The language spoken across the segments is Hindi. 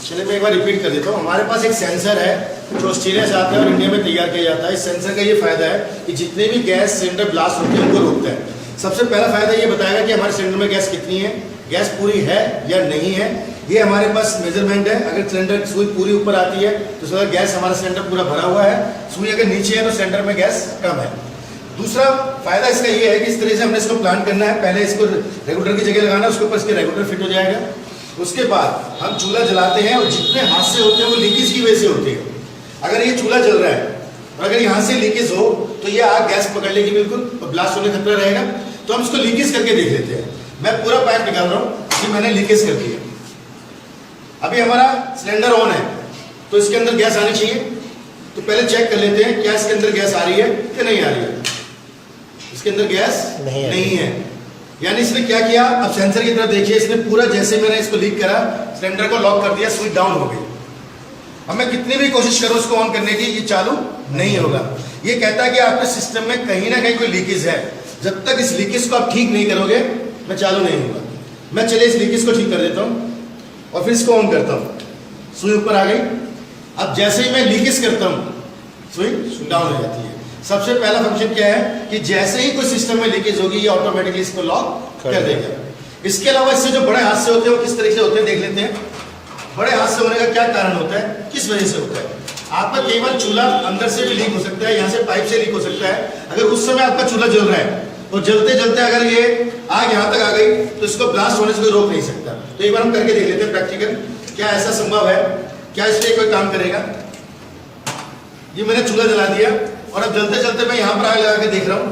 चलिए मैं एक बार रिपीट कर देता हूँ। हमारे पास एक सेंसर है जो ऑस्ट्रेलिया से आता है और इंडिया में तैयार किया जाता है। इस सेंसर का ये फायदा है कि जितने भी गैस सिलेंडर ब्लास्ट होते हैं उनको रोकता है। सबसे पहला फायदा ये बताएगा कि हमारे सिलेंडर में गैस कितनी है, गैस पूरी है या नहीं है। ये हमारे पास मेजरमेंट है। अगर सिलेंडर सुई पूरी ऊपर आती है तो उसका गैस हमारा सिलेंडर पूरा भरा हुआ है, सुई अगर नीचे है तो सिलेंडर में गैस कम है। दूसरा फायदा इसका ये है कि इस तरह से हमने इसको प्लान करना है। पहले इसको रेगुलेटर की जगह लगाना, उसके ऊपर इसके रेगुलेटर फिट हो जाएगा। उसके बाद हम चूल्हा जलाते हैं और जितने हादसे होते हैं वो लीकेज की वजह से होते हैं। अगर ये चूल्हा जल रहा है और अगर यहाँ से लीकेज हो तो ये आग गैस पकड़ लेगी बिल्कुल और ब्लास्ट होने का खतरा रहेगा। तो हम इसको लीकेज करके देख लेते हैं। मैं पूरा पाइप निकाल रहा हूँ कि मैंने लीकेज कर दिया। अभी हमारा सिलेंडर ऑन है तो इसके अंदर गैस आनी चाहिए। तो पहले चेक कर लेते हैं क्या इसके अंदर गैस आ रही है कि नहीं आ रही है। इसके अंदर गैस नहीं है, यानी इसने क्या किया, अब सेंसर की तरफ देखिए, इसने पूरा जैसे मैंने इसको लीक करा सिलेंडर को लॉक कर दिया, स्विच डाउन हो गई। अब मैं कितनी भी कोशिश करूं इसको ऑन करने की, ये चालू नहीं होगा। ये कहता है कि आपके सिस्टम में कहीं ना कहीं कोई लीकेज है। जब तक इस लीकेज को आप ठीक नहीं करोगे मैं चालू नहीं होगा। मैं चलिए इस लीकेज को ठीक कर देता हूं और फिर इसको ऑन करता हूं। सुई ऊपर आ गई। अब जैसे ही मैं लीकेज करता हूं सुई डाउन हो जाती है। सबसे पहला फंक्शन क्या है कि जैसे ही कोई सिस्टम में लीकेज होगी ये ऑटोमेटिकली इसको लॉक कर देगा। इसके अलावा इससे जो बड़े हादसे होते हैं वो किस तरीके से होते हैं देख लेते हैं। बड़े हादसे होने का क्या कारण होता है, किस वजह से होता है। आपका केवल चूल्हा अंदर से भी लीक हो सकता है, यहाँ से पाइप से लीक हो सकता है। अगर उस समय आपका चूल्हा जल रहा है और जलते जलते अगर ये आग यहाँ तक आ गई तो इसको ब्लास्ट होने से कोई रोक नहीं सकता। तो एक बार हम करके देख लेते हैं प्रैक्टिकल, क्या ऐसा संभव है, क्या इसलिए कोई काम करेगा। ये मैंने चूल्हा जला दिया और अब जलते जलते मैं यहां पर आग लगा के देख रहा हूं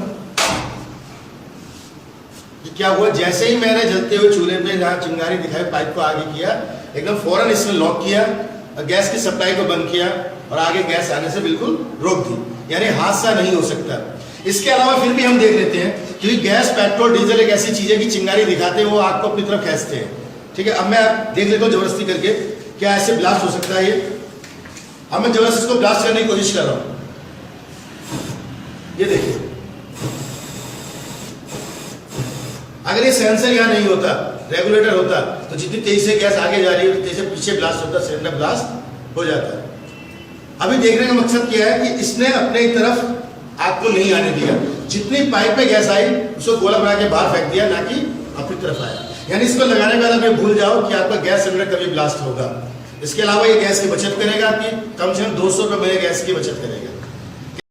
कि क्या हुआ। जैसे ही मैंने जलते हुए चूल्हे पे जहां चिंगारी दिखाई पाइप को आगे किया, एकदम फौरन इसने लॉक किया और गैस की सप्लाई को बंद किया और आगे गैस आने से बिल्कुल रोक दी, यानी हादसा नहीं हो सकता। इसके अलावा फिर भी हम देख लेते हैं क्योंकि गैस पेट्रोल डीजल एक ऐसी चीज है कि चिंगारी दिखाते हैं वो आग को अपनी तरफ खींचते हैं। ठीक है, अब मैं देख लेता हूँ जबरदस्ती करके क्या ऐसे ब्लास्ट हो सकता है ये। अब मैं जबरदस्ती इसको ब्लास्ट करने की कोशिश कर रहा हूं। ये देखिए, अगर ये सेंसर यहां नहीं होता, रेगुलेटर होता तो जितनी तेजी से गैस आगे जा रही है तेजी से पीछे ब्लास्ट होता, सिलेंडर ब्लास्ट हो जाता। अभी देखने का मकसद क्या है कि इसने अपने तरफ आग को नहीं आने दिया। जितनी पाइप में गैस आई उसको गोला बना के बाहर फेंक दिया, ना कि अपनी तरफ आया। यानी इसको लगाने के बाद आप भूल जाओ कि आपका गैस सिलेंडर कभी ब्लास्ट होगा। इसके अलावा ये गैस की बचत करेगा, आपकी कम से कम 200 रुपये महीने गैस की बचत करेगा।